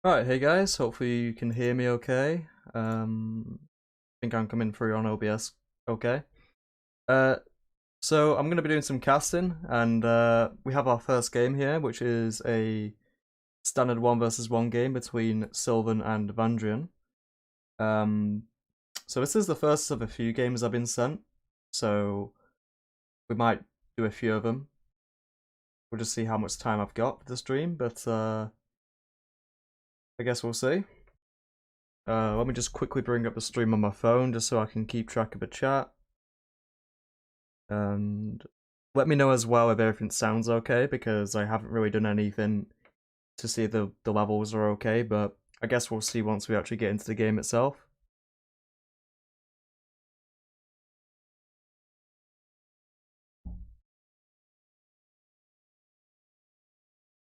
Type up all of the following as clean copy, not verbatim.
Alright, hey guys, hopefully you can hear me okay. I think I'm coming through on OBS okay. Uh, so I'm going to be doing some casting, and we have our first game here, which is a standard 1 versus 1 game between Sylvan and Vandrian. Um, so this is the first of a few games I've been sent, so we might do a few of them. We'll just see how much time I've got for the stream, but I guess we'll see. Let me just quickly bring up the stream on my phone just so I can keep track of the chat. And let me know as well if everything sounds okay, because I haven't really done anything to see if the levels are okay, but I guess we'll see once we actually get into the game itself.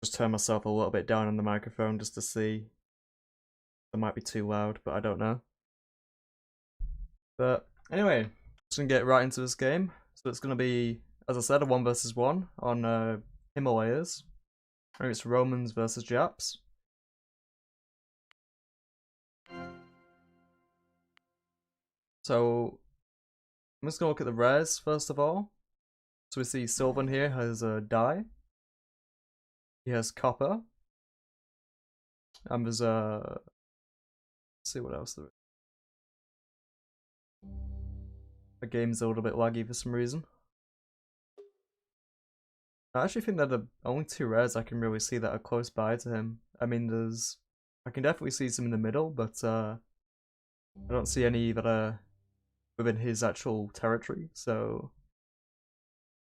Just turn myself a little bit down on the microphone just to see. It might be too loud, but I don't know. But anyway, just gonna get right into this game. So it's gonna be, as I said, a 1 versus 1 on Himalayas. I think it's Romans versus Japs. So I'm just gonna look at the rares first of all. So we see Sylvan here has a dye. He has copper. And there's a. Let's see what else there is. The game's a little bit laggy for some reason. I actually think that the only two rares I can really see that are close by to him. I mean, I can definitely see some in the middle, but I don't see any that are within his actual territory. So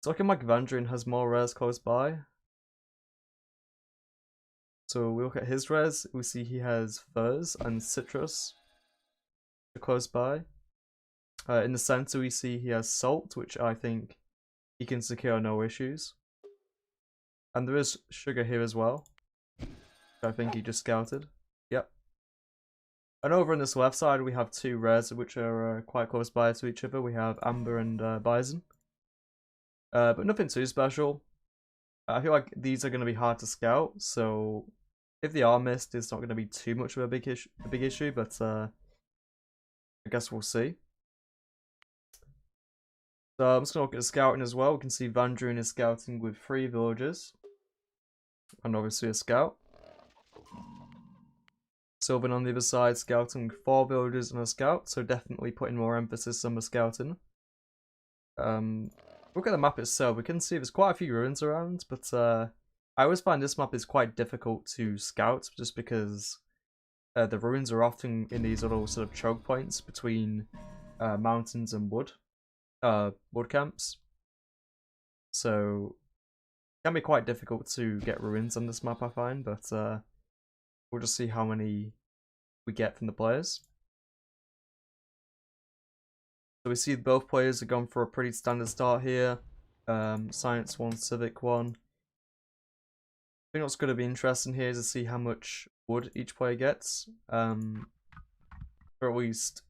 it's looking like Vandrian has more rares close by. So we look at his rares, we see he has furs and citrus close by. In the center, we see he has salt, which I think he can secure no issues. And there is sugar here as well. I think he just scouted. Yep. And over on this left side, we have two rares which are quite close by to each other. We have Amber and Bison. But nothing too special. I feel like these are going to be hard to scout, so if they are missed, it's not going to be too much of a big issue, but I guess we'll see. So I'm just going to look at the scouting as well. We can see Vandrian is scouting with 3 villagers, and obviously a scout. Sylvan on the other side, scouting 4 villagers and a scout, so definitely putting more emphasis on the scouting. Look at the map itself, we can see there's quite a few ruins around, but I always find this map is quite difficult to scout, just because the ruins are often in these little sort of choke points between mountains and wood camps. So it can be quite difficult to get ruins on this map, I find, but we'll just see how many we get from the players. So we see both players have gone for a pretty standard start here. Science 1, Civic 1. I think what's going to be interesting here is to see how much wood each player gets. Or at least,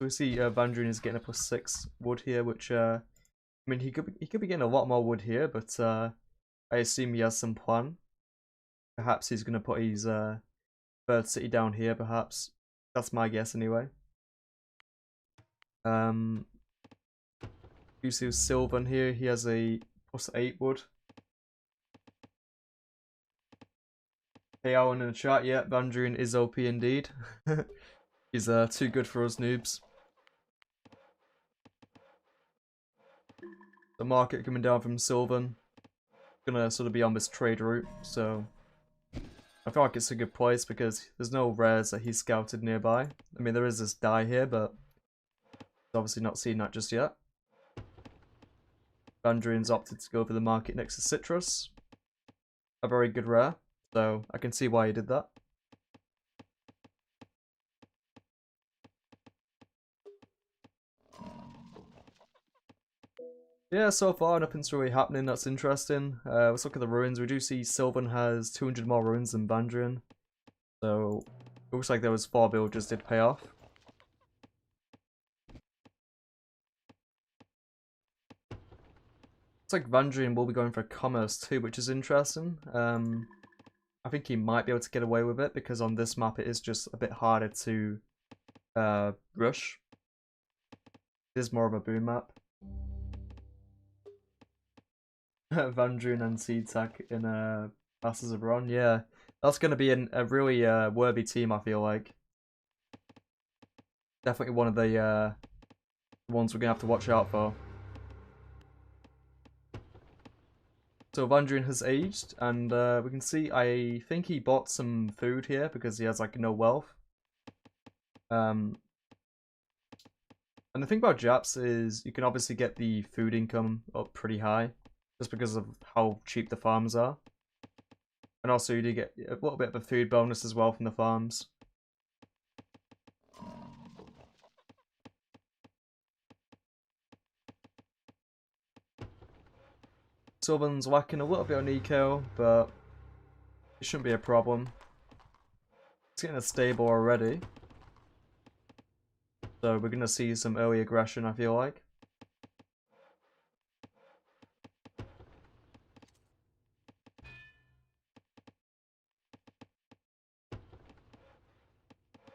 we see Vandrian is getting a +6 wood here, which I mean he could be getting a lot more wood here, but I assume he has some plan. Perhaps he's going to put his third city down here. Perhaps that's my guess anyway. You see Sylvan here. He has a +8 wood. Hey Alan in the chat, yeah, Vandrian is OP indeed. He's too good for us noobs. The market coming down from Sylvan. Gonna sort of be on this trade route, so I feel like it's a good place because there's no rares that he's scouted nearby. I mean, there is this dye here, but he's obviously not seen that just yet. Vandrian's opted to go for the market next to Citrus. A very good rare, so I can see why he did that. Yeah, so far nothing's really happening that's interesting. Let's look at the ruins. We do see Sylvan has 200 more ruins than Vandrian. So, it looks like those 4 villagers did pay off. Looks like Vandrian will be going for commerce too, which is interesting. I think he might be able to get away with it because on this map it is just a bit harder to rush. It is more of a boom map. Vandroon and SeedTech in Masters of RoN, yeah. That's going to be a really worthy team, I feel like. Definitely one of the ones we're going to have to watch out for. So Vandroon has aged, and we can see, I think he bought some food here because he has like no wealth. And the thing about Japs is you can obviously get the food income up pretty high just because of how cheap the farms are. And also you do get a little bit of a food bonus as well from the farms. Sylvan's lacking a little bit on eco, but it shouldn't be a problem. It's getting a stable already. So we're going to see some early aggression, I feel like.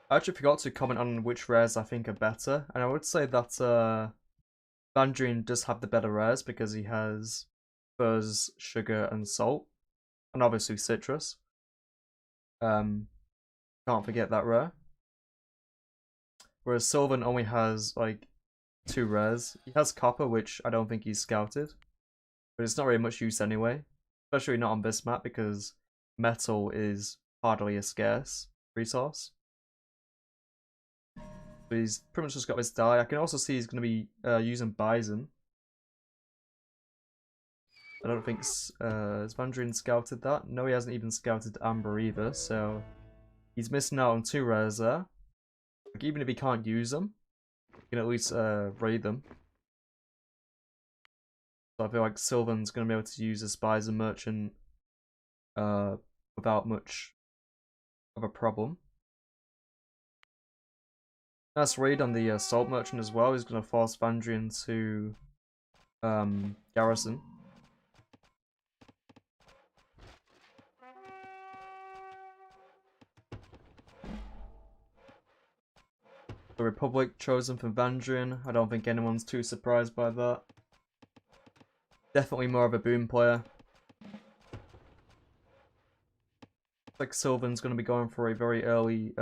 I actually forgot to comment on which rares I think are better, and I would say that Vandroon does have the better rares because he has fuzz, sugar, and salt, and obviously citrus. Can't forget that rare. Whereas Sylvan only has like 2 rares. He has copper, which I don't think he's scouted, but it's not really much use anyway, especially not on this map because metal is hardly a scarce resource. So he's pretty much just got this die. I can also see he's going to be using Bison. I don't think has Vandroon scouted that. No, he hasn't even scouted Amber either, so he's missing out on 2 rares there. Like, even if he can't use them, he can at least raid them. So I feel like Sylvan's going to be able to use this Bison Merchant without much of a problem. Nice raid on the Salt Merchant as well. He's going to force Vandroon to garrison. The Republic chosen for Vandroon. I don't think anyone's too surprised by that. Definitely more of a boom player. Looks like Sylvan's going to be going for a very early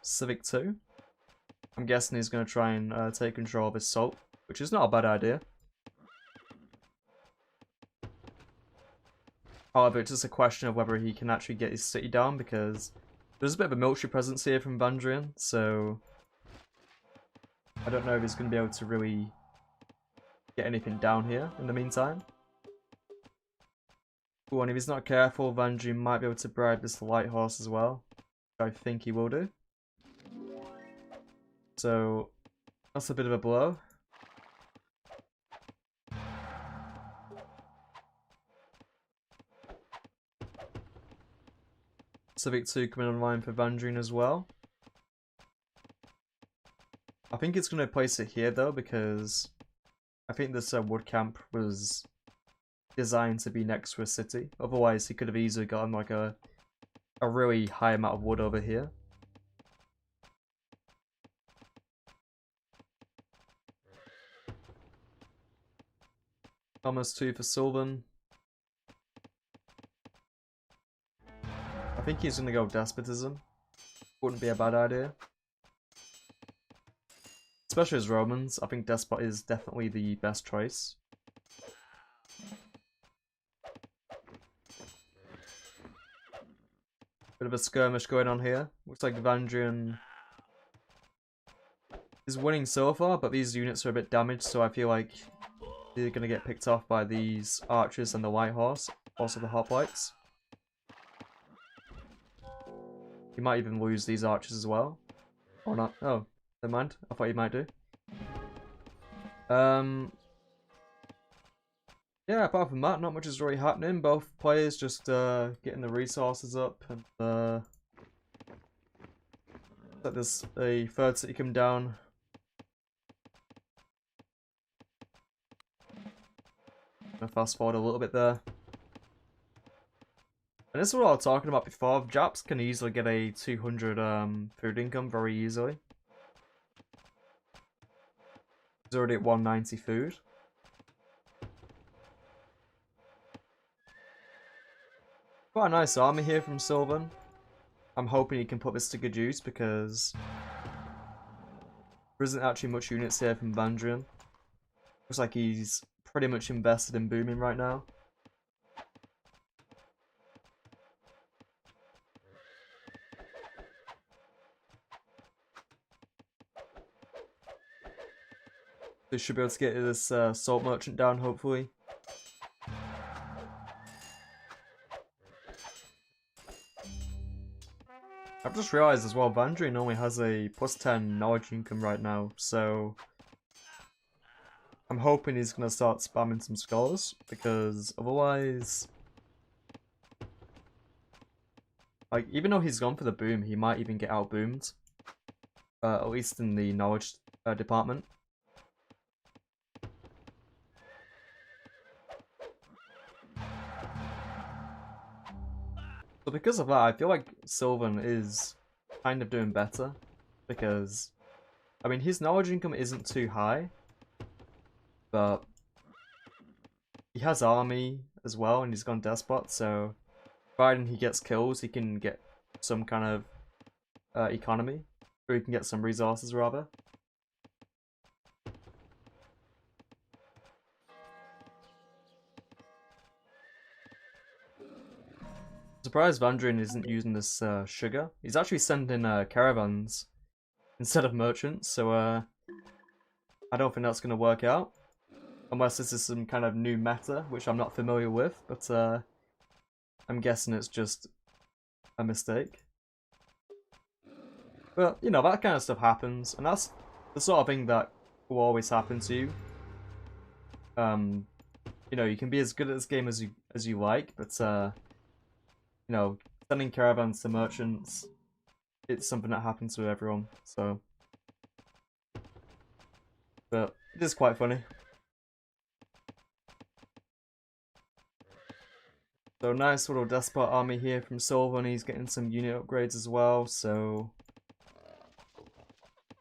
Civic 2. I'm guessing he's going to try and take control of his salt, which is not a bad idea. However, it's just a question of whether he can actually get his city down because there's a bit of a military presence here from Vandroon, so I don't know if he's going to be able to really get anything down here in the meantime. Ooh, and if he's not careful, Vandroon might be able to bribe this light horse as well, which I think he will do. So that's a bit of a blow. Civic 2 coming online for Vandroon as well. I think it's going to place it here though because I think this wood camp was designed to be next to a city. Otherwise he could have easily gotten like a really high amount of wood over here. Almost 2 for Sylvan. I think he's going to go Despotism. Wouldn't be a bad idea. Especially as Romans, I think Despot is definitely the best choice. Bit of a skirmish going on here. Looks like Vandroon is winning so far, but these units are a bit damaged, so I feel like they're going to get picked off by these archers and the light horse. Also the hoplites. He might even lose these archers as well. Or not. Oh, never mind. I thought he might do. Yeah, apart from that, not much is really happening. Both players just getting the resources up and let this a third city come down. I'm gonna fast forward a little bit there. And this is what I was talking about before. Japs can easily get a 200 food income very easily. He's already at 190 food. Quite a nice army here from Sylvan. I'm hoping he can put this to good use because there isn't actually much units here from Vandrian. Looks like he's pretty much invested in booming right now. They should be able to get this salt merchant down, hopefully. I've just realised as well, Vandrian only has a +10 knowledge income right now, so I'm hoping he's going to start spamming some scholars, because otherwise, like, even though he's gone for the boom, he might even get out-boomed, at least in the knowledge department. So because of that, I feel like Sylvan is kind of doing better, because, I mean, his knowledge income isn't too high, but he has army as well, and he's gone despot, so providing he gets kills, he can get some kind of economy, or he can get some resources rather. Surprised Vandrian isn't using this sugar. He's actually sending caravans instead of merchants, so I don't think that's going to work out. Unless this is some kind of new meta, which I'm not familiar with, but I'm guessing it's just a mistake. But, you know, that kind of stuff happens, and that's the sort of thing that will always happen to you. You know, you can be as good at this game as you like, but you know, sending caravans to merchants, it's something that happens to everyone, so. But it is quite funny. So nice little despot army here from Sylvan. He's getting some unit upgrades as well, so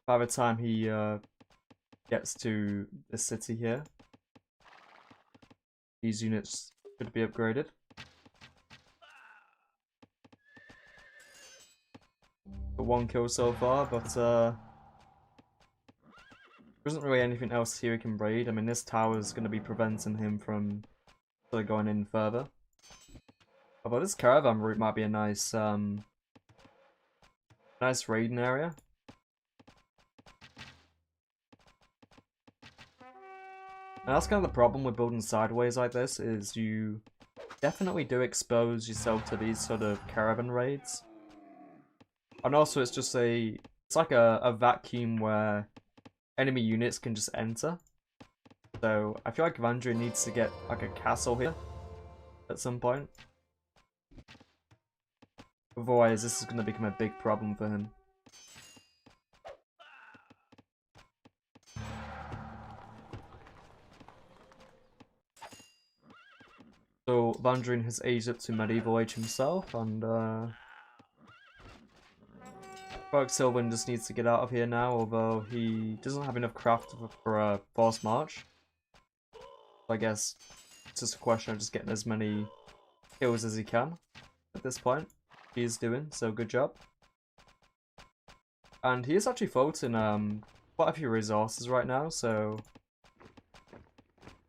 by the time he gets to the city here, these units should be upgraded. For 1 kill so far, but there isn't really anything else here he can raid. I mean, this tower is going to be preventing him from going in further. Although this caravan route might be a nice, nice raiding area. And that's kind of the problem with building sideways like this, is you definitely do expose yourself to these sort of caravan raids. And also it's just it's like a vacuum where enemy units can just enter. So I feel like Vandrian needs to get like a castle here at some point. Otherwise this is going to become a big problem for him. So Vandrian has aged up to medieval age himself, and Sylvan just needs to get out of here now, although he doesn't have enough craft for a forced march. So I guess it's just a question of just getting as many kills as he can at this point. He is doing, so good job. And he is actually floating quite a few resources right now, so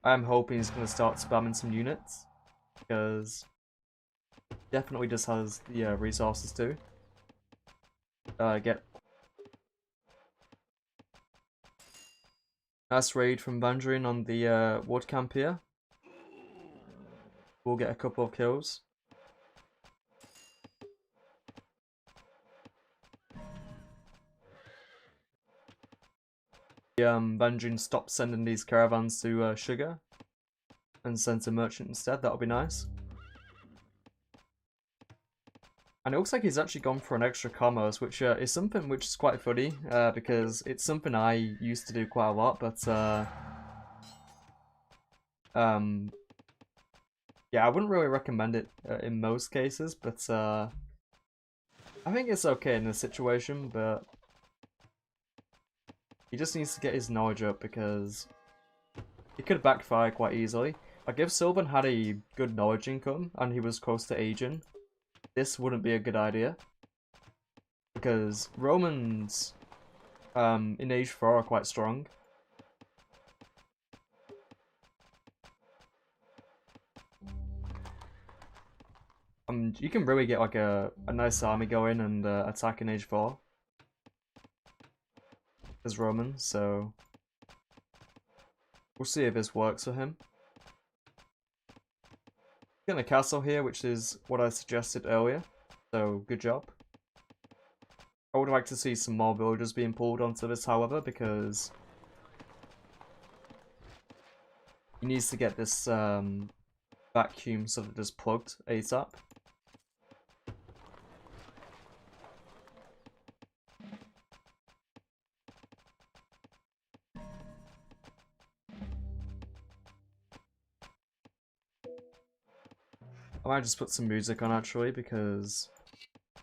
I'm hoping he's going to start spamming some units, because definitely just has the resources to get. Nice raid from Vandrian on the wood camp here. We'll get a couple of kills. Vandrian stopped sending these caravans to Sugar and sent a merchant instead. That'll be nice. And it looks like he's actually gone for an extra commerce, which is something which is quite funny, because it's something I used to do quite a lot, but Yeah, I wouldn't really recommend it in most cases, but I think it's okay in this situation, but he just needs to get his knowledge up because it could backfire quite easily. Like if Sylvan had a good knowledge income and he was close to aging, this wouldn't be a good idea. Because Romans in age 4 are quite strong. You can really get like a nice army going and attack in age 4 as Roman, so we'll see if this works for him. Getting a castle here, which is what I suggested earlier, so good job. I would like to see some more villagers being pulled onto this, however, because he needs to get this vacuum sort of just plugged ASAP. I might just put some music on actually because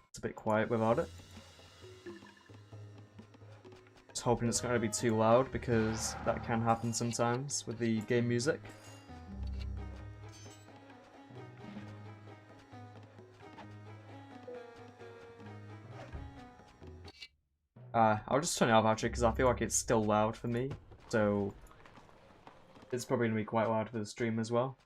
it's a bit quiet without it. Just hoping it's not going to be too loud because that can happen sometimes with the game music. I'll just turn it off actually because I feel like it's still loud for me, so it's probably going to be quite loud for the stream as well.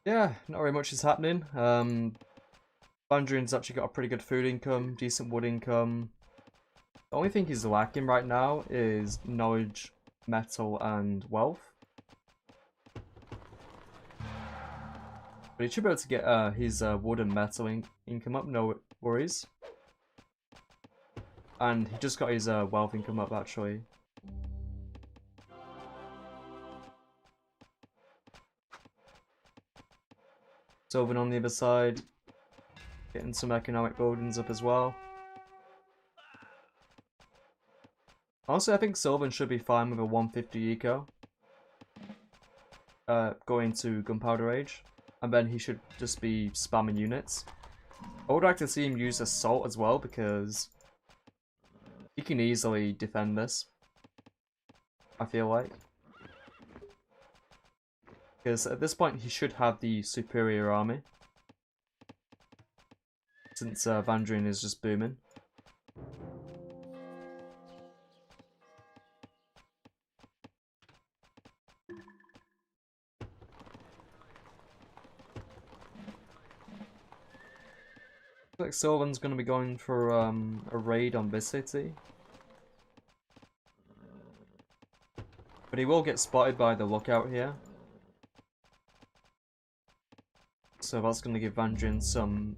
Yeah, not very much is happening. Bandrian's actually got a pretty good food income, decent wood income. The only thing he's lacking right now is knowledge, metal, and wealth. But he should be able to get his wood and metal income up, no worries. And he just got his wealth income up actually. Sylvan on the other side, getting some economic buildings up as well. Honestly, I think Sylvan should be fine with a 150 eco. Going to Gunpowder Age. And then he should just be spamming units. I would like to see him use Assault as well because he can easily defend this, I feel like. Because at this point he should have the superior army. Since Vandrian is just booming. Looks like Sylvan's going to be going for a raid on this city. But he will get spotted by the lookout here. So that's going to give Vandrian some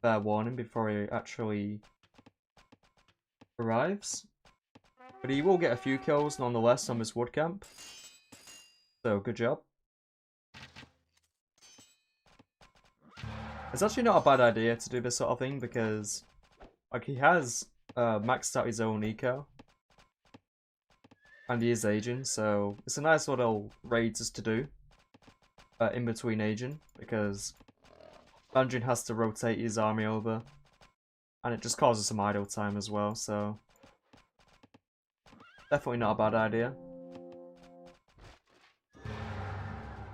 fair warning before he actually arrives. But he will get a few kills nonetheless on this wood camp. So good job. It's actually not a bad idea to do this sort of thing because like he has maxed out his own eco. And he is aging, so it's a nice little raid just to do in between aging because Vandrian has to rotate his army over and it just causes some idle time as well, so definitely not a bad idea.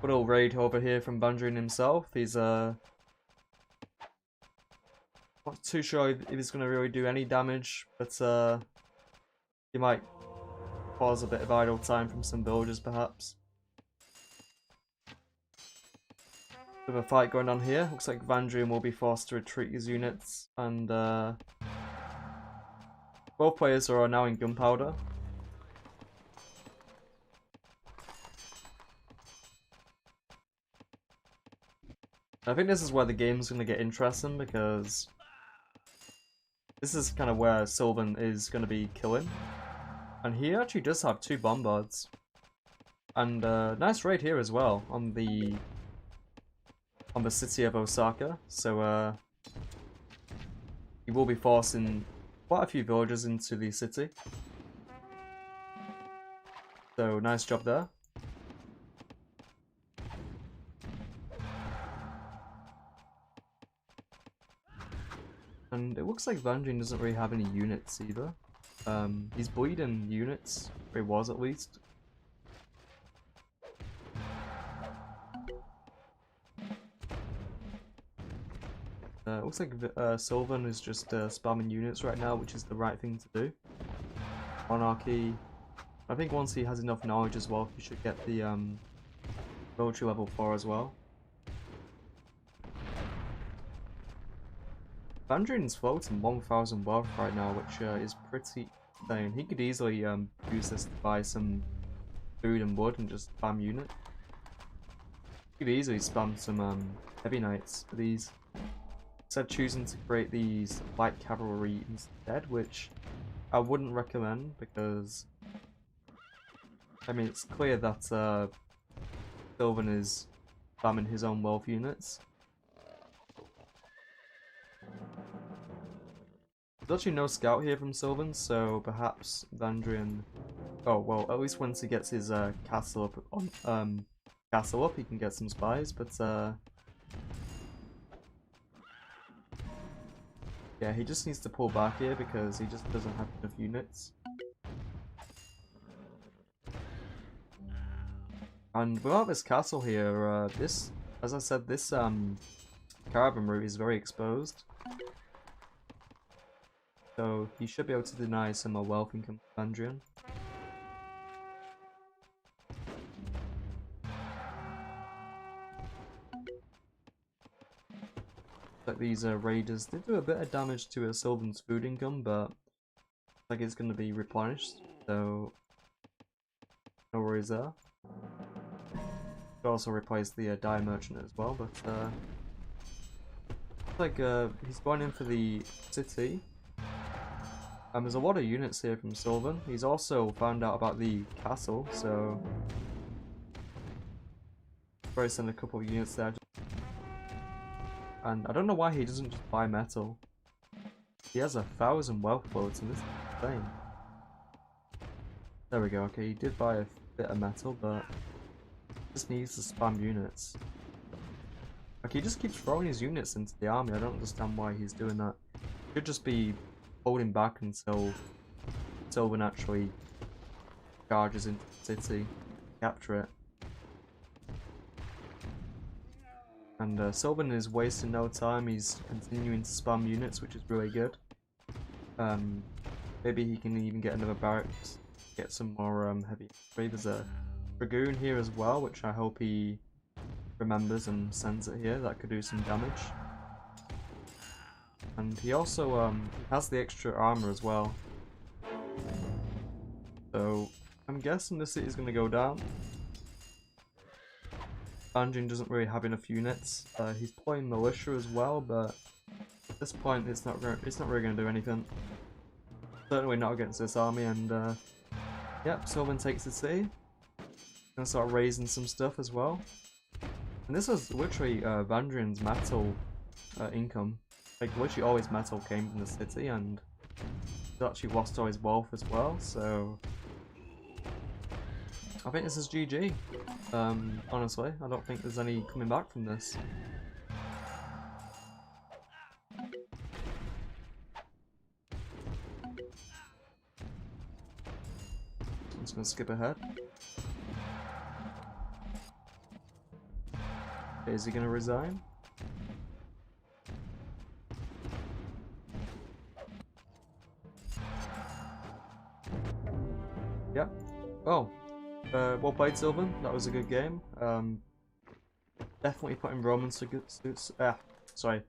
Good old raid over here from Vandrian himself. He's not too sure if he's going to really do any damage, but he might cause a bit of idle time from some villagers perhaps. Bit of a fight going on here. Looks like Vandrian will be forced to retreat his units, and both players are now in Gunpowder. I think this is where the game's going to get interesting because this is kind of where Sylvan is going to be killing. And he actually does have 2 bombards. And nice raid here as well on the city of Osaka. So he will be forcing quite a few villagers into the city. So nice job there. And it looks like Vanjin doesn't really have any units either. He's bleeding units, or he was at least. Looks like Sylvan is just spamming units right now, which is the right thing to do. Monarchy. I think once he has enough knowledge as well, he should get the military level 4 as well. Vanjin's floating 1000 wealth right now, which is pretty insane. He could easily use this to buy some food and wood and just spam unit. He could easily spam some heavy knights for these. Instead choosing to create these light cavalry instead, which I wouldn't recommend because I mean it's clear that Sylvan is spamming his own wealth units. There's actually no scout here from Sylvan, so perhaps Vandrian. Oh well, at least once he gets his castle up on he can get some spies. But yeah, he just needs to pull back here because he just doesn't have enough units. And without this castle here, this, as I said, this caravan route is very exposed. So he should be able to deny some more wealth income to Vandrian. Like these raiders did do a bit of damage to a Sylvan's food income, but like it's going to be replenished, so no worries there. Could also replace the dye merchant as well, but like he's going in for the city. There's a lot of units here from Sylvan. He's also found out about the castle, so probably send a couple of units there. And I don't know why he doesn't just buy metal. He has 1000 wealth floats, and this is insane. There we go. Okay, he did buy a bit of metal, but just needs to spam units. Like he just keeps throwing his units into the army. I don't understand why he's doing that. He could just be holding back until Sylvan actually charges into the city, capture it. And Sylvan is wasting no time. He's continuing to spam units, which is really good. Maybe he can even get another barracks, get some more heavy infantry. There's a dragoon here as well, which I hope he remembers and sends it here. That could do some damage. And he also has the extra armor as well. So I'm guessing the city's going to go down. Vanjin doesn't really have enough units. He's playing militia as well, but at this point it's not really going to do anything. Certainly not against this army. And yep, Sylvan takes the city. Gonna start raising some stuff as well. And this was literally Vandrian's metal income. Like literally all his metal came from the city, and he's actually lost all his wealth as well, so I think this is GG. Honestly, I don't think there's any coming back from this. I'm just gonna skip ahead. Okay, is he gonna resign? Yeah. Oh. Well played, Sylvan. That was a good game. Definitely putting Romans to good sorry.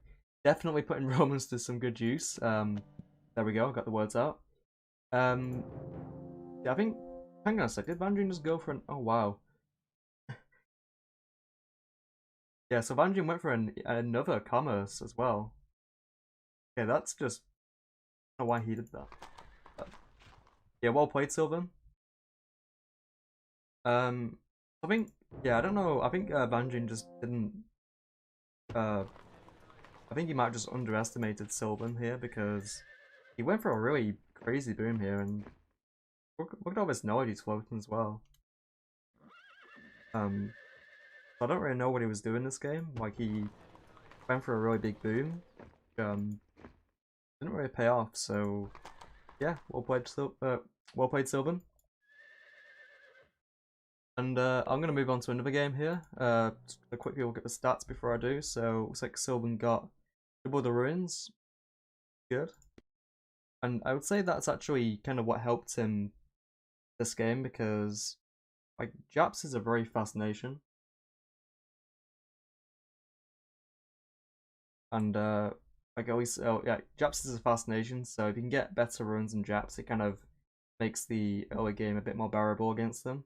Definitely putting Romans to some good use. There we go. Got the words out. Yeah, I think. Hang on a sec. Did Vandrian just go for an? Oh wow. Yeah. So Vandrian went for another commerce as well. Okay, that's just. I don't know why he did that. But, yeah. Well played, Sylvan. I think, yeah, I don't know. I think Vanjin just didn't. I think he might have just underestimated Sylvan here because he went for a really crazy boom here, and look at all this knowledge he's floating as well. I don't really know what he was doing this game. Like, he went for a really big boom. Didn't really pay off, so yeah, well played, Sylvan. And I'm gonna move on to another game here. Just a quickly look at the stats before I do. So looks like Sylvan got double the ruins. Good. And I would say that's actually kind of what helped him this game, because like Japs is a very fast nation. And like at least yeah, Japs is a fast nation, so if you can get better runs than Japs, it kind of makes the early game a bit more bearable against them.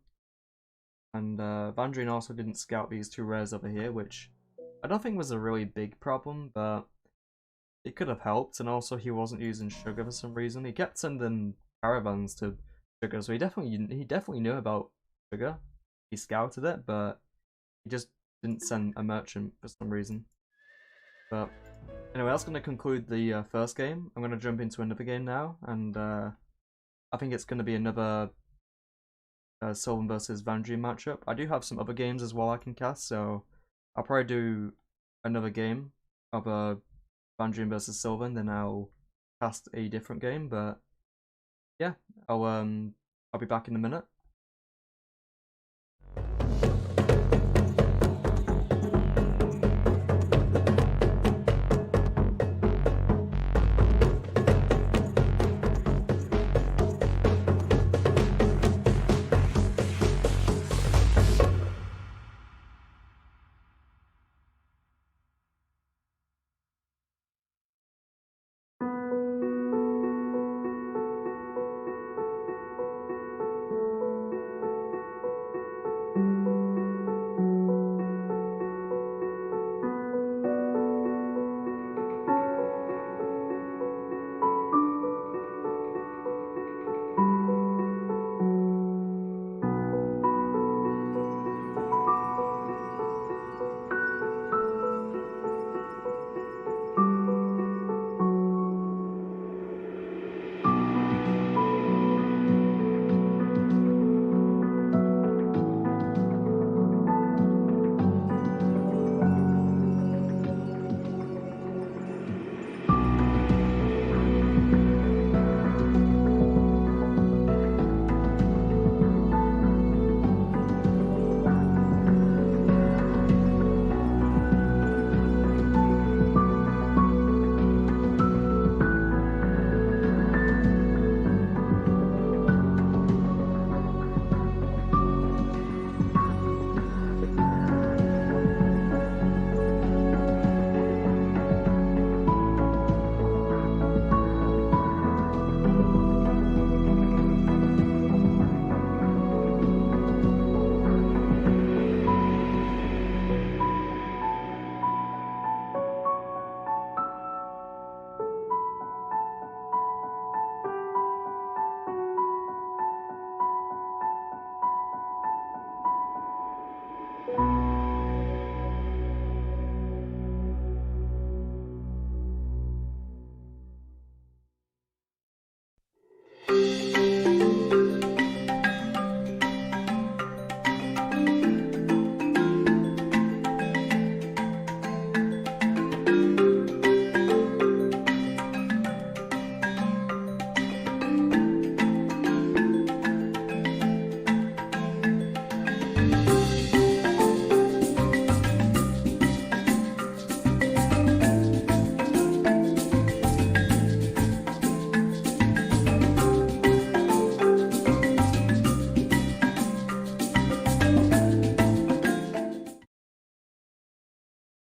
And Vandrian also didn't scout these two rares over here, which I don't think was a really big problem, but it could have helped. And also he wasn't using sugar for some reason. He kept sending caravans to sugar, so he definitely knew about sugar. He scouted it, but he just didn't send a merchant for some reason. But anyway, that's going to conclude the first game. I'm going to jump into another game now, and I think it's going to be another Sylvan versus Vandrian matchup. I do have some other games as well I can cast, so I'll probably do another game of Vandrian versus Sylvan, then I'll cast a different game. But yeah, I'll be back in a minute.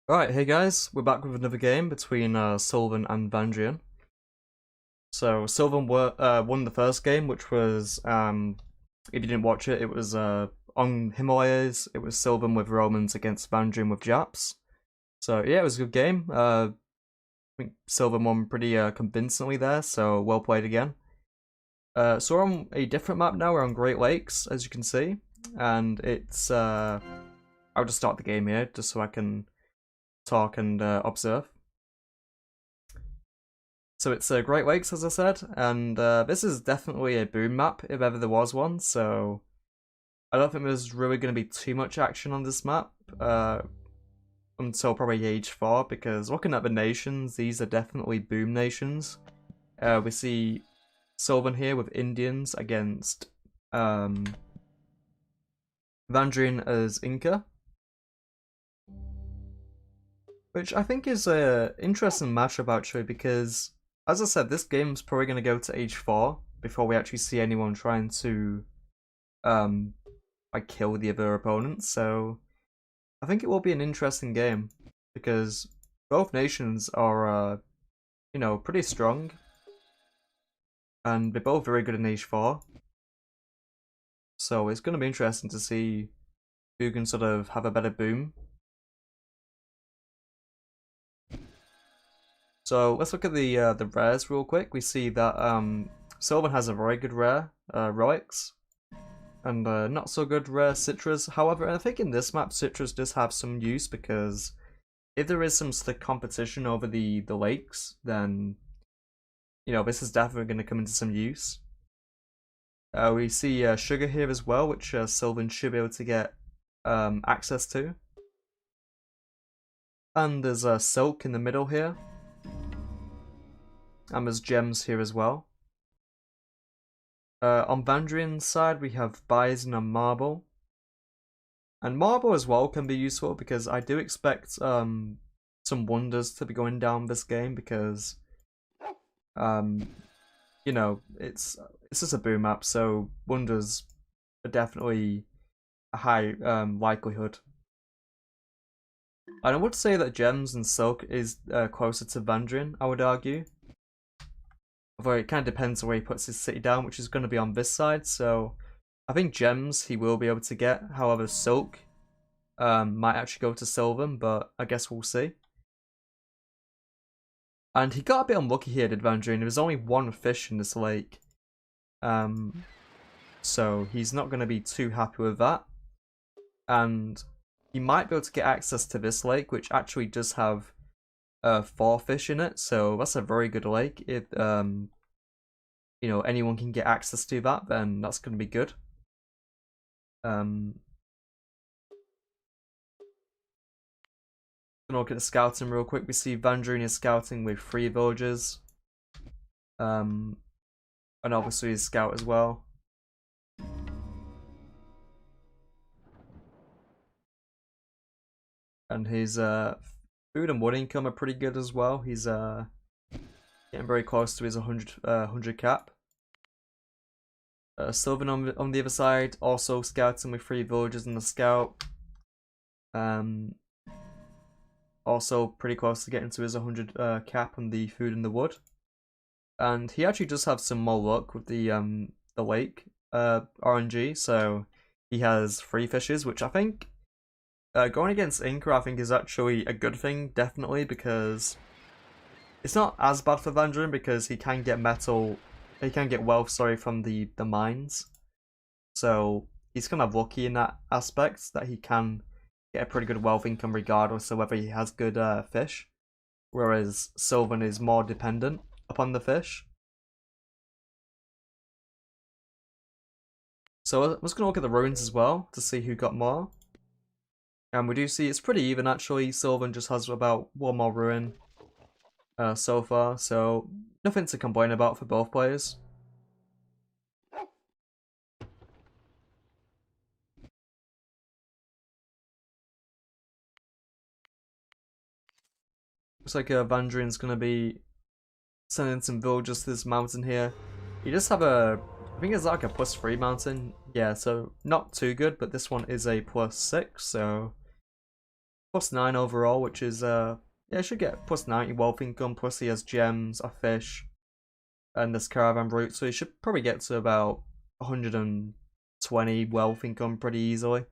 Alright, hey guys, we're back with another game between Sylvan and Vandrian. So Sylvan won the first game, which was, if you didn't watch it, it was on Himalayas. It was Sylvan with Romans against Vandrian with Japs. So yeah, it was a good game. I think Sylvan won pretty convincingly there, so well played again. So we're on a different map now, we're on Great Lakes, as you can see. And it's, I'll just start the game here, just so I can talk and observe. So it's Great Lakes, as I said, and this is definitely a boom map if ever there was one. So I don't think there's really going to be too much action on this map until probably Age 4, because looking at the nations, these are definitely boom nations. We see Sylvan here with Indians against Vandrian as Inca, which I think is an interesting matchup actually, because as I said, this game's probably going to go to Age 4 before we actually see anyone trying to like kill the other opponents. So I think it will be an interesting game because both nations are you know, pretty strong, and they're both very good in Age 4. So it's going to be interesting to see who can sort of have a better boom. So let's look at the rares real quick. We see that Sylvan has a very good rare, Relics, and not so good rare Citrus. However, I think in this map Citrus does have some use, because if there is some slick competition over the lakes, then you know this is definitely going to come into some use. We see Sugar here as well, which Sylvan should be able to get access to. And there's Silk in the middle here. And there's Gems here as well. On Vandrian's side, we have Bison and Marble. And Marble as well can be useful, because I do expect some wonders to be going down this game, because you know, it's just a boom map, so wonders are definitely a high likelihood. And I would say that Gems and Silk is closer to Vandrian, I would argue. Although it kind of depends on where he puts his city down, which is going to be on this side. So I think Gems he will be able to get. However, Silk might actually go to Sylvan, but I guess we'll see. And he got a bit unlucky here, did Vandrian. There was only one fish in this lake. So he's not going to be too happy with that. And he might be able to get access to this lake, which actually does have 4 fish in it, so that's a very good lake. If you know, anyone can get access to that, then that's going to be good. Gonna look at the scouting real quick. We see Vandrian is scouting with 3 villagers, and obviously his scout as well. And his food and wood income are pretty good as well. He's getting very close to his 100 cap. Sylvan on the other side, also scouting with 3 villagers in the scout. Also pretty close to getting to his 100 cap on the food and the wood. And he actually does have some more luck with the lake RNG, so he has 3 fishes, which I think going against Inca I think is actually a good thing, definitely, because it's not as bad for Vandrian, because he can get metal, he can get wealth, sorry, from the mines. So he's kind of lucky in that aspect, that he can get a pretty good wealth income regardless of whether he has good fish. Whereas Sylvan is more dependent upon the fish. So I was going to look at the ruins as well to see who got more. And we do see it's pretty even actually. Sylvan just has about 1 more ruin so far, so nothing to complain about for both players. Looks like Vandrian's going to be sending some villagers to this mountain here. You just have a, I think it's like a +3 mountain. Yeah, so not too good, but this one is a +6, so +9 overall, which is yeah, I should get +90 wealth income, plus he has gems, a fish, and this caravan route, so he should probably get to about 120 wealth income pretty easily.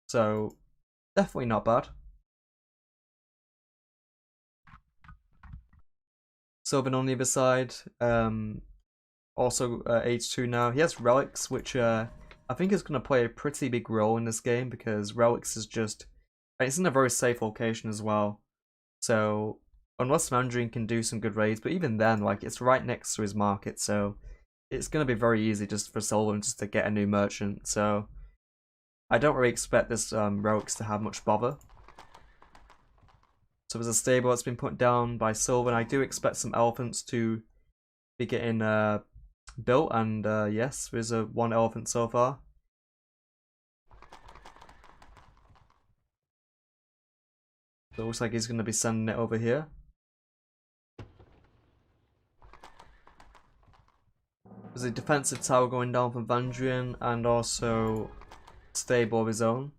So definitely not bad. Sylvan on the other side, also age 2 now. He has relics, which I think is going to play a pretty big role in this game, because relics is just, it's in a very safe location as well. So unless Vandrian can do some good raids, but even then, like, it's right next to his market, so it's going to be very easy just for Sylvan just to get a new merchant, so I don't really expect this Rogues to have much bother. So there's a stable that's been put down by Sylvan. I do expect some elephants to be getting built, and yes, there's one elephant so far. So it looks like he's going to be sending it over here. There's a defensive tower going down from Vandrian, and also stable of his own.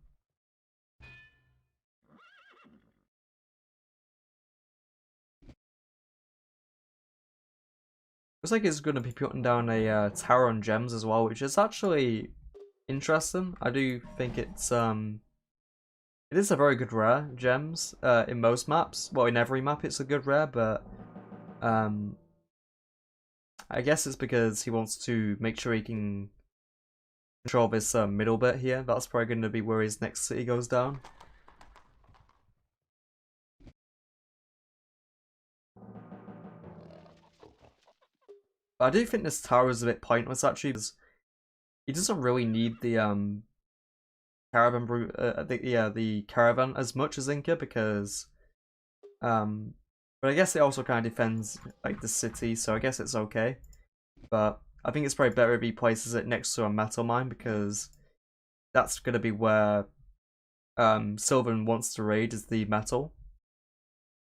Looks like he's going to be putting down a tower on gems as well, which is actually interesting. I do think it is a very good rare, gems, in most maps. Well, in every map it's a good rare, but I guess it's because he wants to make sure he can control this middle bit here. That's probably going to be where his next city goes down. But I do think this tower is a bit pointless actually, because he doesn't really need the caravan route, the caravan as much as Inca, because but I guess it also kind of defends like the city, so I guess it's okay. But I think it's probably better if he places it next to a metal mine, because that's gonna be where Sylvan wants to raid, is the metal.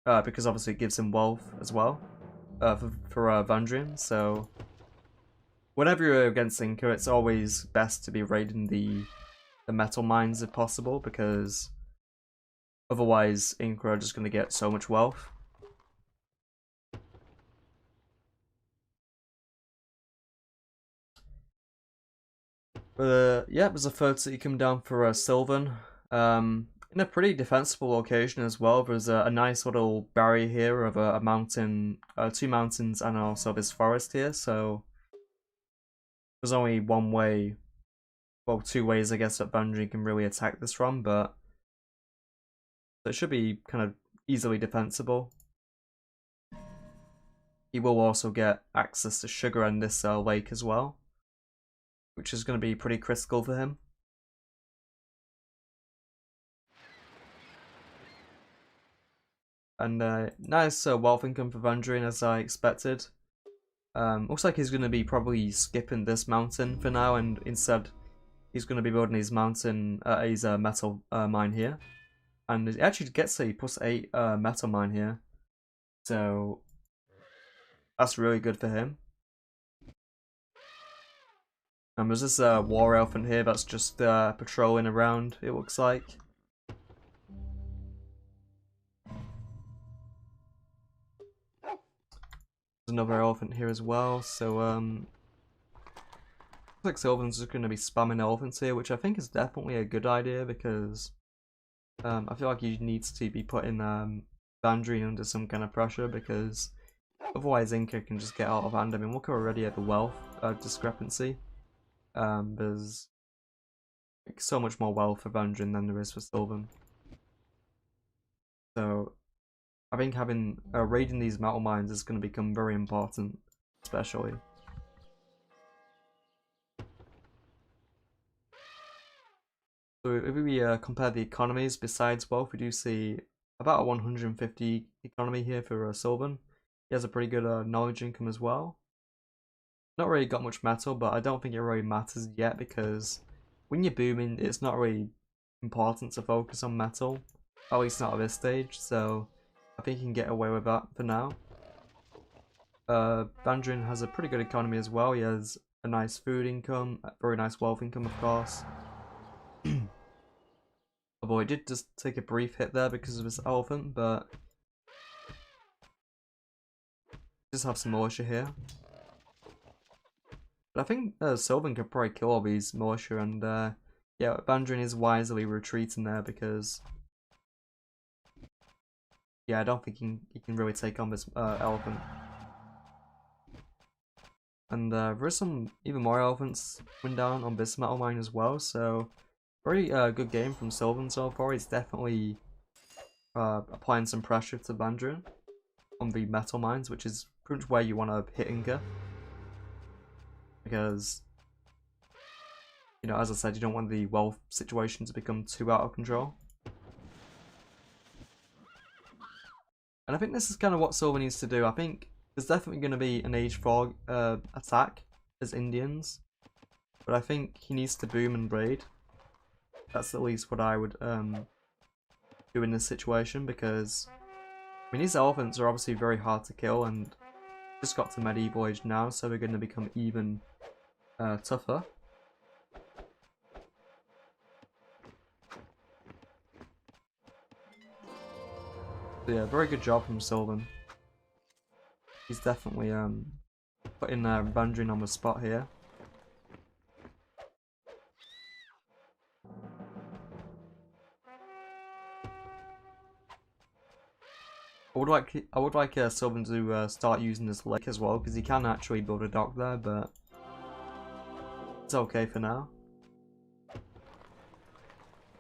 Because obviously it gives him wealth as well. For Vandrian, so whenever you're against Inca, it's always best to be raiding the metal mines if possible, because otherwise Inca are just going to get so much wealth. But yeah, there's a third city coming down for Sylvan. In a pretty defensible location as well. There's a nice little barrier here of a mountain, two mountains, and also this forest here. So there's only one way, well, two ways I guess that Bandri can really attack this from, but it should be kind of easily defensible. He will also get access to sugar and this lake as well, which is going to be pretty critical for him. And nice wealth income for Vandrian, as I expected. Looks like he's going to be probably skipping this mountain for now, and instead he's going to be building his mountain, his metal mine here. And it actually gets a +8 metal mine here, so that's really good for him. And there's this war elephant here that's just patrolling around, it looks like. Another elephant here as well, so looks like Sylvan's just going to be spamming elephants here, which I think is definitely a good idea, because I feel like he needs to be putting Vandrian under some kind of pressure, because otherwise Inca can just get out of hand. I mean, look already at the wealth discrepancy. There's like, so much more wealth for Vandrian than there is for Sylvan. So I think having raiding these metal mines is going to become very important, especially. So if we compare the economies besides wealth, we do see about a 150 economy here for Sylvan. He has a pretty good knowledge income as well. Not really got much metal, but I don't think it really matters yet, because when you're booming, it's not really important to focus on metal, at least not at this stage, so I think you can get away with that for now. Vandrian has a pretty good economy as well. He has a nice food income, a very nice wealth income, of course. Although it did just take a brief hit there because of his elephant, but just have some militia here. But I think Sylvan could probably kill all these militia, and yeah, Vandrian is wisely retreating there, because yeah, I don't think he can really take on this elephant. And there is some even more elephants coming down on this metal mine as well, so very good game from Sylvan so far. He's definitely applying some pressure to Vandrian on the metal mines, which is pretty much where you want to hit Inca. because, you know, as I said, you don't want the wealth situation to become too out of control. And I think this is kind of what Silver needs to do. I think there's definitely going to be an Age 4 attack as Indians, but I think he needs to boom and braid. That's at least what I would do in this situation, because I mean, these elephants are obviously very hard to kill, and just got to medieval age now, so they're going to become even tougher. So yeah, very good job from Sylvan. He's definitely putting Vandrin on the spot here. I would like Sylvan to start using this lake as well, because he can actually build a dock there, but it's okay for now.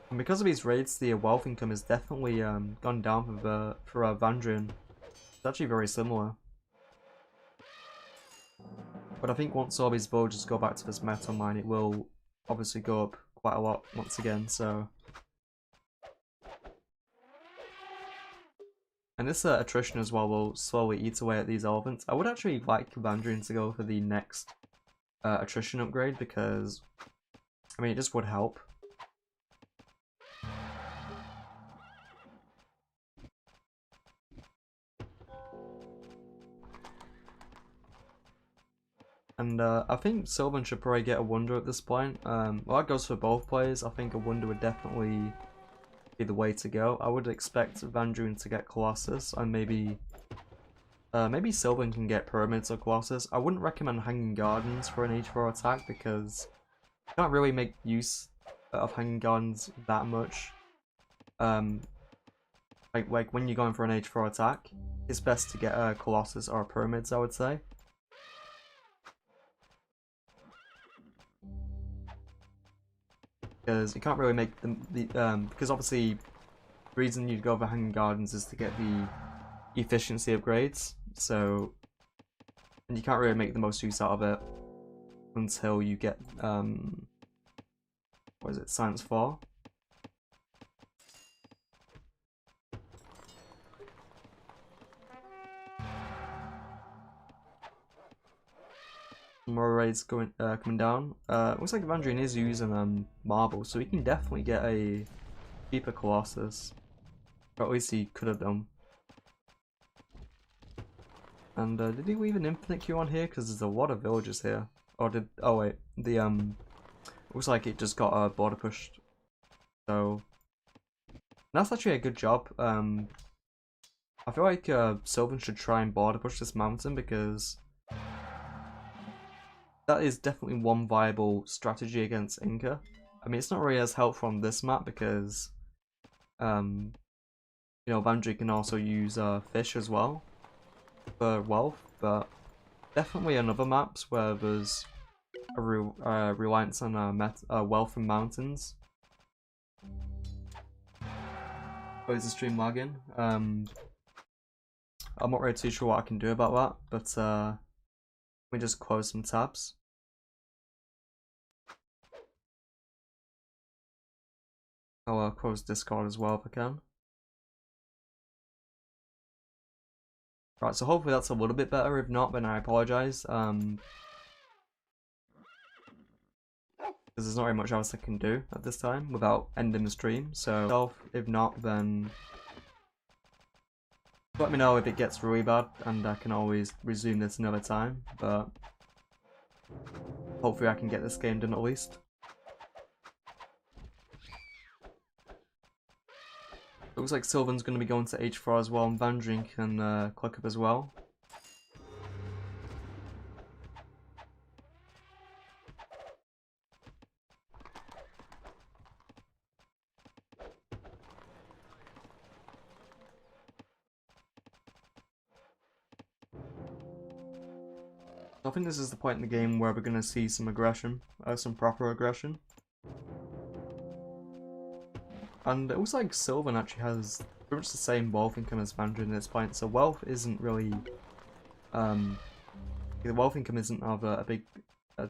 And because of these raids, the wealth income has definitely gone down for Vandrin. It's actually very similar. But I think once all these villagers go back to this metal mine, it will obviously go up quite a lot once again, so... And this attrition as well will slowly eat away at these elephants. I would actually like Vandrin to go for the next attrition upgrade, because, I mean, it just would help. And I think Sylvan should probably get a Wonder at this point. Well, that goes for both players. I think a Wonder would definitely be the way to go. I would expect Vandrin to get Colossus, and maybe Sylvan can get Pyramids or Colossus. I wouldn't recommend Hanging Gardens for an H4 attack, because you can't really make use of Hanging Gardens that much. Like when you're going for an H4 attack, it's best to get a Colossus or a Pyramids, I would say. Because you can't really make because obviously the reason you'd go for Hanging Gardens is to get the efficiency upgrades, so, and you can't really make the most use out of it until you get what is it, Science 4? More raids coming down. Looks like Vandrin is using marble, so he can definitely get a cheaper Colossus, or at least he could have done. And did he leave an infinite queue on here? Because there's a lot of villagers here. Or did, oh wait, the looks like it just got border pushed. So that's actually a good job. I feel like Sylvan should try and border push this mountain, because that is definitely one viable strategy against Inca. I mean, it's not really as helpful on this map because, you know, Vandrin can also use fish as well for wealth, but definitely on other maps where there's a reliance on wealth from mountains. Oh, is the stream lagging? I'm not really too sure what I can do about that, but let me just close some tabs. I'll close Discord as well if I can. Right, so hopefully that's a little bit better. If not, then I apologise. Because there's not very much else I can do at this time without ending the stream. So if not, then let me know if it gets really bad, and I can always resume this another time. But hopefully I can get this game done at least. Looks like Sylvan's going to be going to H4 as well, and Vandrin can click up as well. I think this is the point in the game where we're going to see some aggression, some proper aggression. And it looks like Sylvan actually has pretty much the same wealth income as Vandrin at this point, so wealth isn't really, the wealth income isn't of a big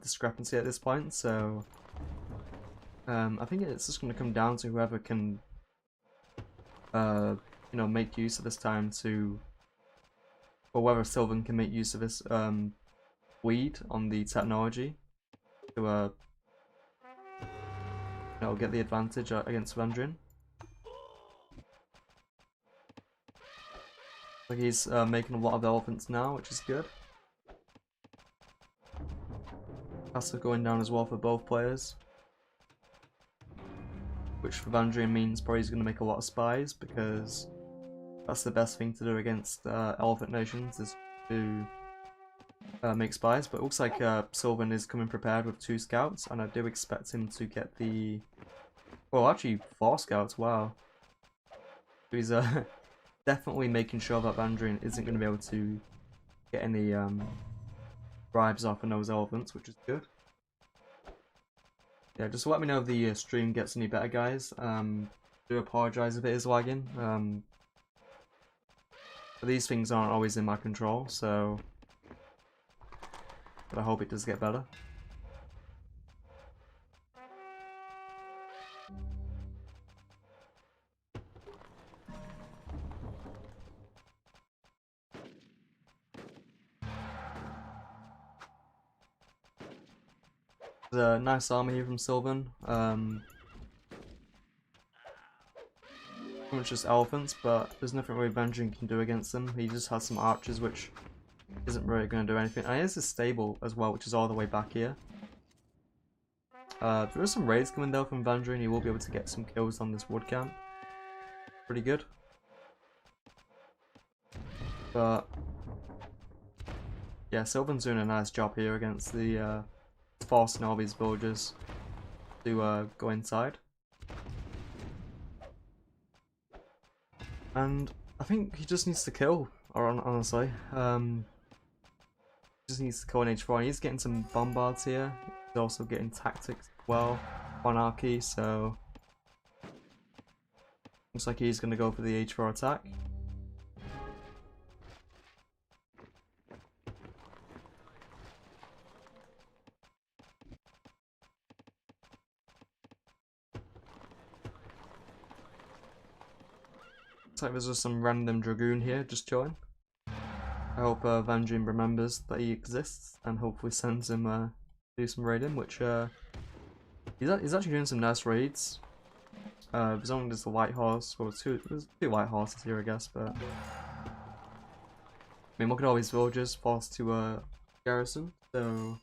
discrepancy at this point, so I think it's just going to come down to whoever can, you know, make use of this time to, or whether Sylvan can make use of this lead on the technology to, you know, get the advantage against Vandrin. Like he's making a lot of elephants now, which is good. Castle going down as well for both players. Which for Vandrian means probably he's going to make a lot of spies, because that's the best thing to do against elephant nations, is to make spies. But it looks like Sylvan is coming prepared with 2 scouts, and I do expect him to get the... well, actually 4 scouts, wow. He's definitely making sure that Vandrian isn't going to be able to get any bribes off on those elephants, which is good. Yeah, just let me know if the stream gets any better, guys. Do apologise if it is lagging. But these things aren't always in my control, so... but I hope it does get better. There's a nice army here from Sylvan. Pretty much just elephants, but there's nothing really Vandrian can do against them. He just has some archers, which isn't really going to do anything. And he has a stable as well, which is all the way back here. There are some raids coming though from Vandrian. He will be able to get some kills on this wood camp. Pretty good. But yeah, Sylvan's doing a nice job here against the forcing all these villagers to go inside. And I think he just needs to kill, or honestly. Just needs to kill an H4. He's getting some bombards here. He's also getting tactics as well, monarchy, so looks like he's going to go for the H4 attack. Looks like there's just some random dragoon here just chilling. I hope Vandrian remembers that he exists and hopefully sends him do some raiding, which he's actually doing some nice raids. There's only just a light horse, well there's 2 light horses here I guess, but I mean look at all these villagers forced to garrison, so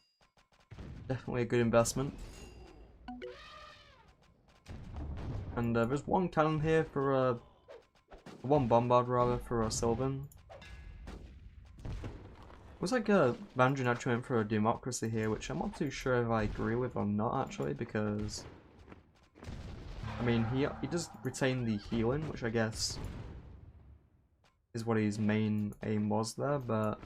definitely a good investment. And there's 1 cannon here for 1 bombard rather for Sylvan. Looks like Vandrian actually went for a democracy here, which I'm not too sure if I agree with or not actually, because I mean he does retain the healing, which I guess is what his main aim was there, but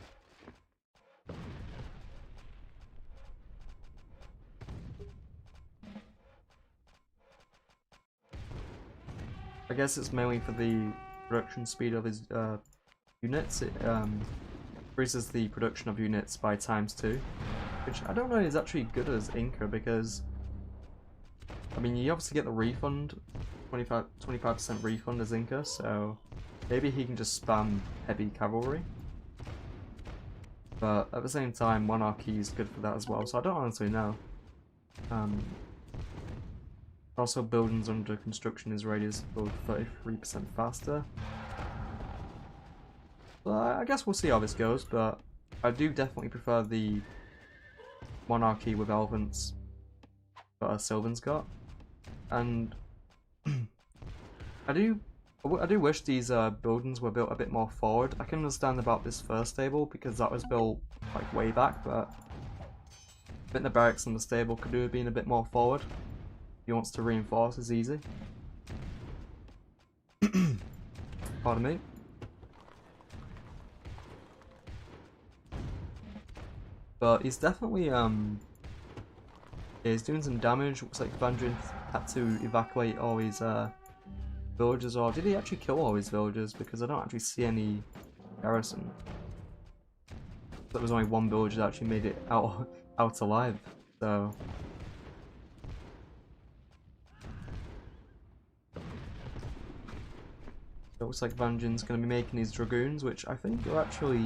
I guess it's mainly for the production speed of his units. It increases the production of units by ×2, which I don't know is actually good as Inca, because I mean you obviously get the refund, 25% refund as Inca, so maybe he can just spam heavy cavalry. But at the same time, monarchy is good for that as well, so I don't honestly know. Also, buildings under construction is radius build 33% faster. So I guess we'll see how this goes, but I do definitely prefer the monarchy with elephants that Sylvan's got, and I do wish these buildings were built a bit more forward. I can understand about this first stable because that was built like way back, but I think the barracks and the stable could have been a bit more forward. If he wants to reinforce, is easy. Pardon me. But he's definitely yeah, he's doing some damage. Looks like Vandrian had to evacuate all his villagers, or did he actually kill all his villagers? Because I don't actually see any garrison. There was only 1 villager that actually made it out out alive, so... It looks like Vangean's going to be making these Dragoons, which I think are actually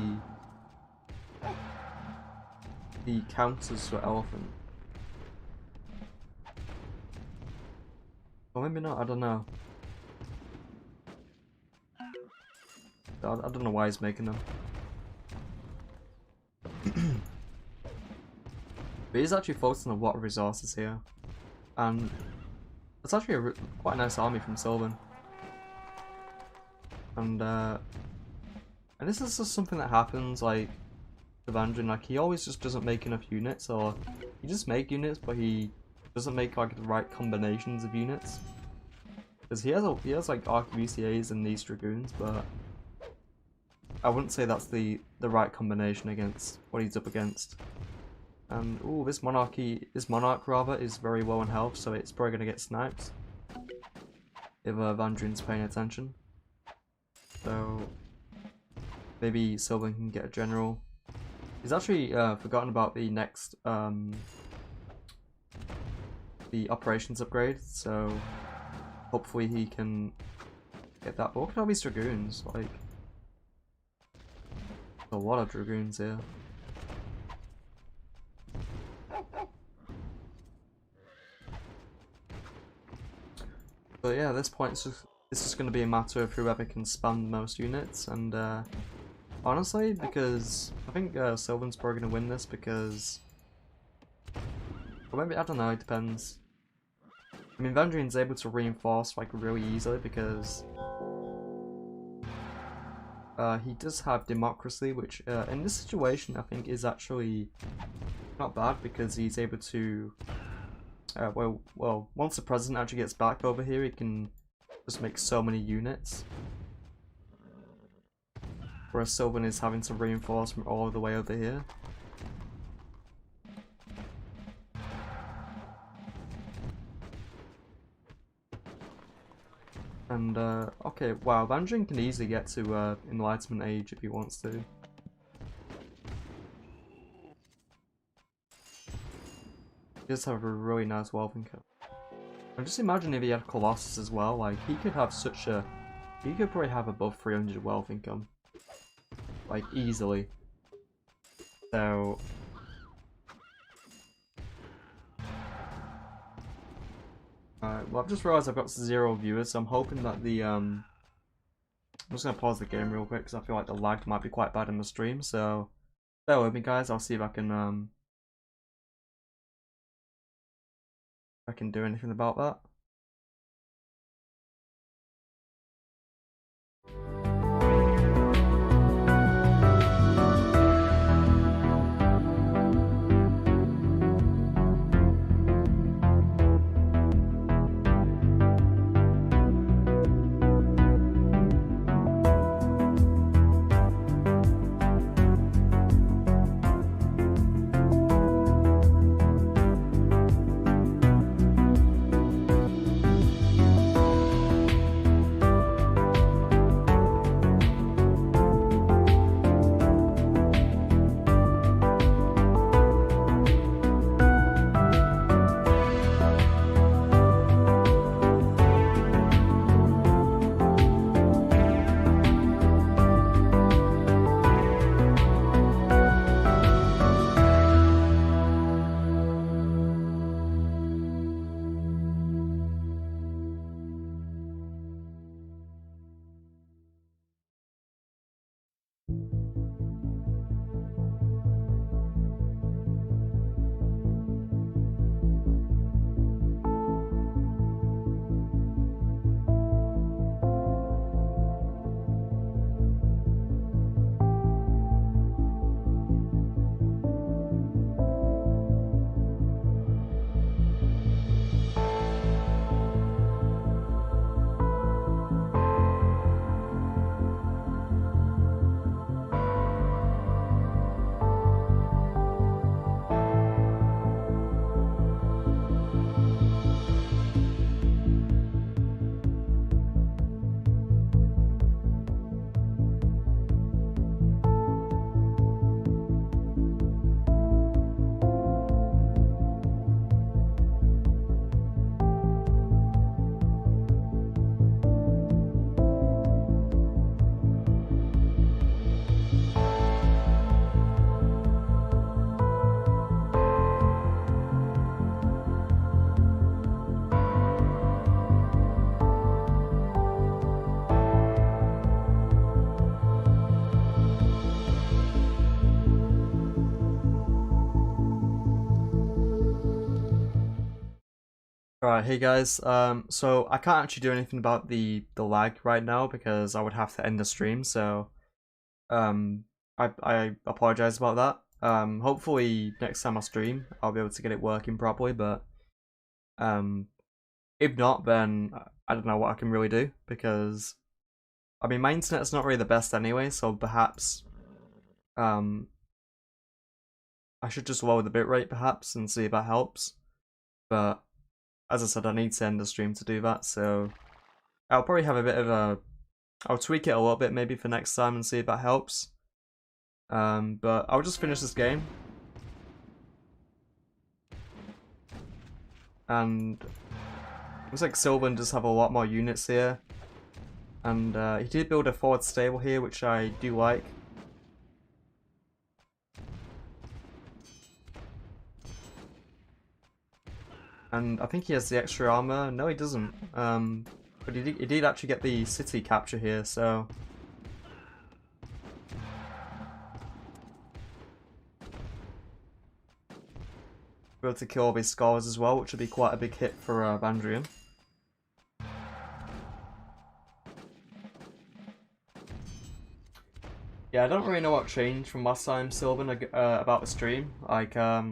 the counters for Elephant. Or maybe not, I don't know. I don't know why he's making them. But he's actually focusing on a lot of resources here. And it's actually quite a nice army from Sylvan. And this is just something that happens, like, to Vangean, like, he always just doesn't make enough units, or he just makes units, but he doesn't make, like, the right combinations of units. Because he has, like, Arquebusiers and these Dragoons, but I wouldn't say that's the right combination against what he's up against. And, ooh, this Monarch rather, is very low in health, so it's probably going to get sniped if Vangean's paying attention. So, maybe Sylvan can get a general. He's actually forgotten about the next, the operations upgrade, so hopefully he can get that. But look at all these Dragoons, like, a lot of Dragoons here. But yeah, at this point it's just going to be a matter of whoever can spam the most units, and honestly, because I think Sylvan's probably going to win this because, or maybe, I don't know, it depends. I mean, Vangean's able to reinforce like really easily because he does have democracy, which in this situation I think is actually not bad because he's able to well, once the president actually gets back over here, he can just make so many units. Whereas Sylvan is having to reinforce from all the way over here. And, okay, wow, Vangean can easily get to Enlightenment Age if he wants to. He does have a really nice wealth income. And just imagine if he had Colossus as well, like, he could have such a... He could probably have above 300 wealth income. Like, easily. So... well, I've just realised I've got 0 viewers, so I'm hoping that the, I'm just going to pause the game real quick, because I feel like the lag might be quite bad in the stream, so... Bear with me, guys, I'll see if I can do anything about that. Alright, hey guys. So I can't actually do anything about the lag right now because I would have to end the stream. So um, I apologize about that. Hopefully next time I stream, I'll be able to get it working properly. But um, if not, then I don't know what I can really do because I mean my internet's not really the best anyway. So perhaps um, I should just lower the bitrate perhaps and see if that helps. But as I said, I need to end the stream to do that. So I'll probably have a bit of a I'll tweak it a little bit maybe for next time and see if that helps. But I'll just finish this game. And looks like Sylvan does have a lot more units here. And he did build a forward stable here, which I do like. And I think he has the extra armor. No, he doesn't. But he did actually get the city capture here, so be able to kill all these scholars as well, which would be quite a big hit for Vandrian. Yeah, I don't really know what changed from last time, Sylvan, about the stream. Like, I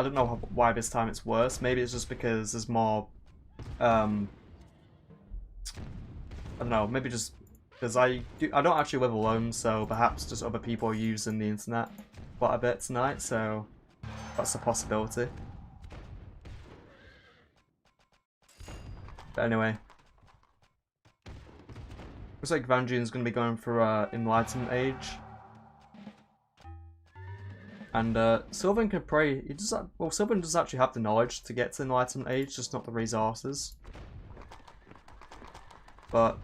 don't know why this time it's worse. Maybe it's just because there's more, I don't know, maybe just because I don't actually live alone, so perhaps just other people are using the internet quite a bit tonight, so that's a possibility. But anyway, looks like Vandrian's going to be going for Enlightenment Age. And Sylvan can pray. Well, Sylvan does actually have the knowledge to get to Enlightenment Age, just not the resources. But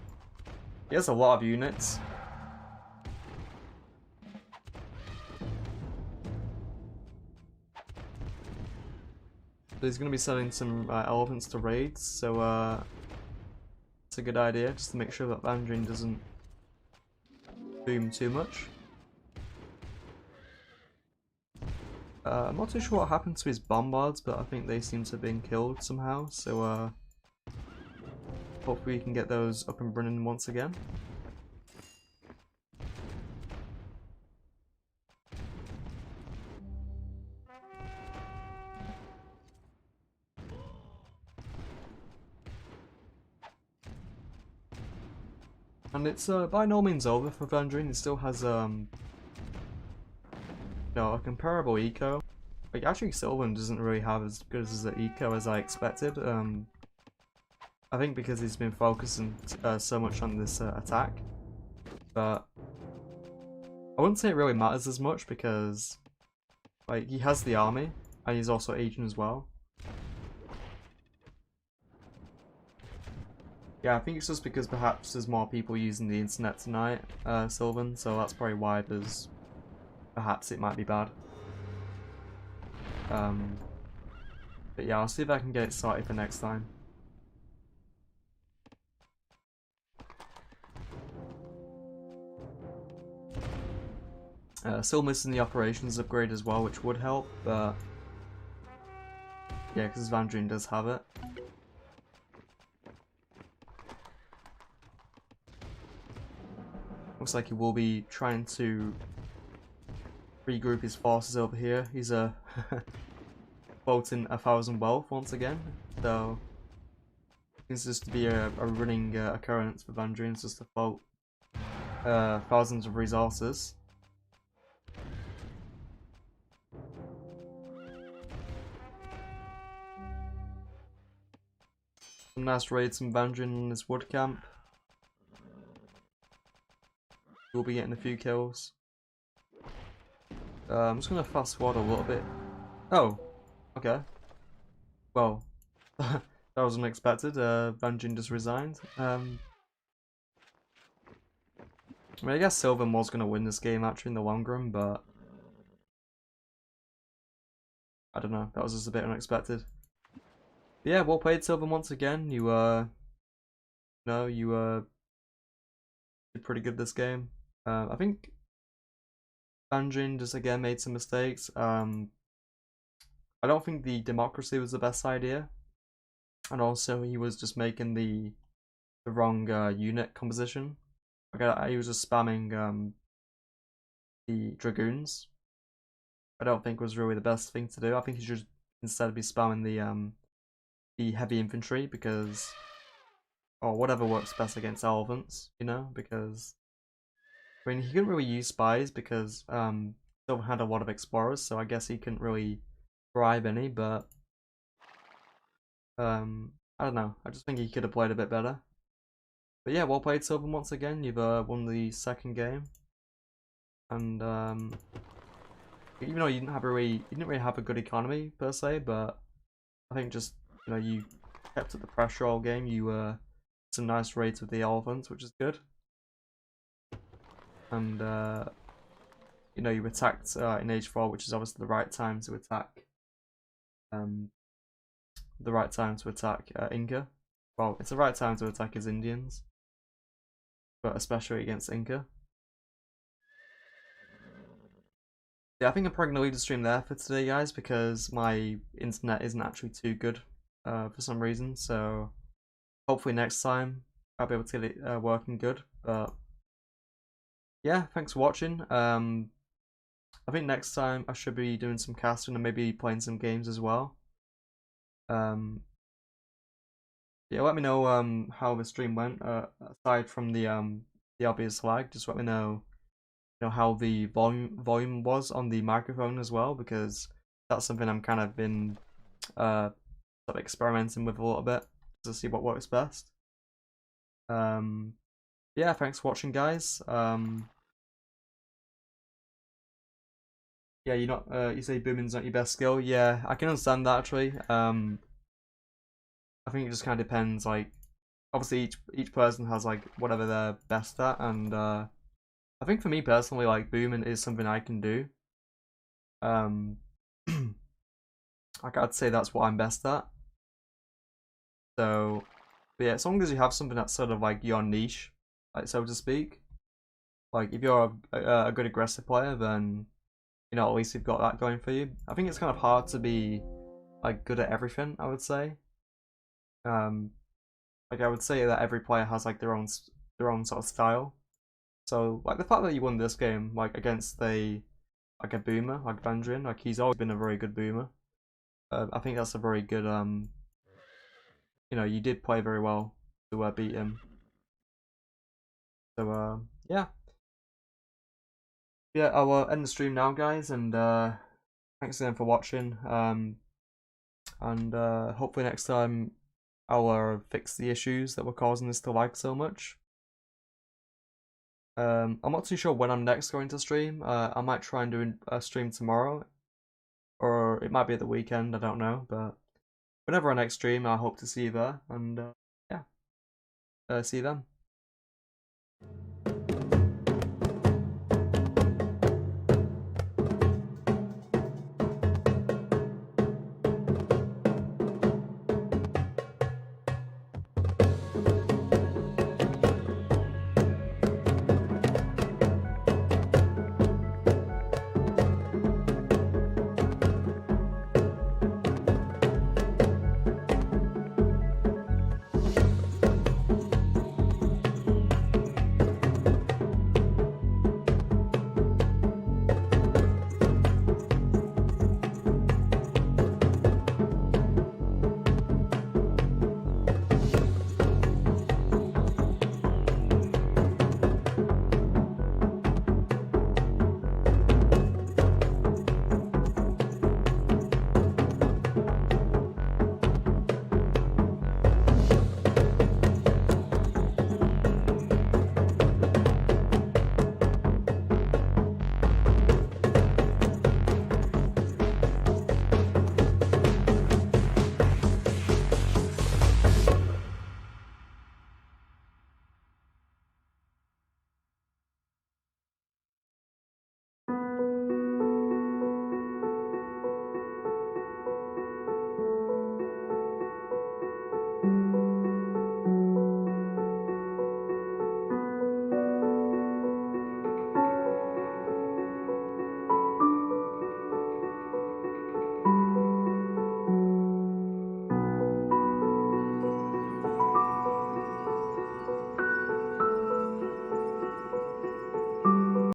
he has a lot of units. So he's going to be sending some elephants to raids, so it's a good idea, just to make sure that Vandrian doesn't boom too much. I'm not too sure what happened to his bombards, but I think they seem to have been killed somehow, so hopefully we can get those up and running once again. And it's by no means over for Vandrian. It still has a comparable eco. Like actually, Sylvan doesn't really have as good as the eco as I expected. I think because he's been focusing so much on this attack, but I wouldn't say it really matters as much because like he has the army and he's also Asian as well. Yeah, I think it's just because perhaps there's more people using the internet tonight, Sylvan, so that's probably why there's perhaps it might be bad. But yeah, I'll see if I can get it sorted for next time. Still missing the operations upgrade as well, which would help, but yeah, because Vandrian does have it. Looks like he will be trying to regroup his forces over here. He's quoting 1,000 wealth once again, so seems just to be a running occurrence for Vandrian, just to float thousands of resources. Some nice raids from Vandrian in this wood camp. We'll be getting a few kills. I'm just gonna fast forward a little bit. Oh, okay. Well, that was unexpected. Vandrian just resigned. I mean, I guess Sylvan was gonna win this game actually in the long run, but I don't know. That was just a bit unexpected. But yeah, well played, Sylvan, once again. You did pretty good this game. I think Vandrian just again made some mistakes. I don't think the democracy was the best idea, and also he was just making the wrong unit composition. Like he was just spamming the dragoons. I don't think was really the best thing to do. I think he should instead be spamming the heavy infantry because, or whatever works best against elephants, you know, because I mean he couldn't really use spies because Silver had a lot of explorers, so I guess he couldn't really bribe any, but I don't know. I just think he could have played a bit better. But yeah, well played, Silver, once again. You've won the second game, and even though you didn't really have a good economy per se, but I think just you kept up the pressure all game. You some nice raids with the elephants, which is good, and you attacked in Age 4, which is obviously the right time to attack. The right time to attack Inca. Well, it's the right time to attack his Indians, but especially against Inca. Yeah, I think I'm probably gonna leave the stream there for today, guys, because my internet isn't actually too good for some reason. So hopefully next time I'll be able to get it working good. But yeah, thanks for watching. I think next time I should be doing some casting and maybe playing some games as well. Yeah, let me know how the stream went. Aside from the obvious lag, just let me know how the volume was on the microphone as well, because that's something I'm kind of been sort of experimenting with a little bit to see what works best. Yeah, thanks for watching, guys. Yeah, you say booming's not your best skill. Yeah, I can understand that actually. I think it just kind of depends. Like, obviously each person has like whatever they're best at, and I think for me personally, like booming is something I can do. Like I'd say that's what I'm best at. So, but yeah, as long as you have something that's sort of like your niche, like so to speak. Like if you're a good aggressive player, then at least you've got that going for you. I think it's kind of hard to be like good at everything, I would say. Like I would say that every player has like their own sort of style. So like the fact that you won this game like against a boomer like Vandrian, like he's always been a very good boomer. I think that's a very good you did play very well to beat him. So yeah. Yeah, I'll end the stream now, guys, and thanks again for watching. And hopefully next time I'll fix the issues that were causing this to lag so much. I'm not too sure when I'm next going to stream. I might try and do a stream tomorrow, or it might be at the weekend. I don't know, but whenever I next stream, I hope to see you there. And yeah, see you then.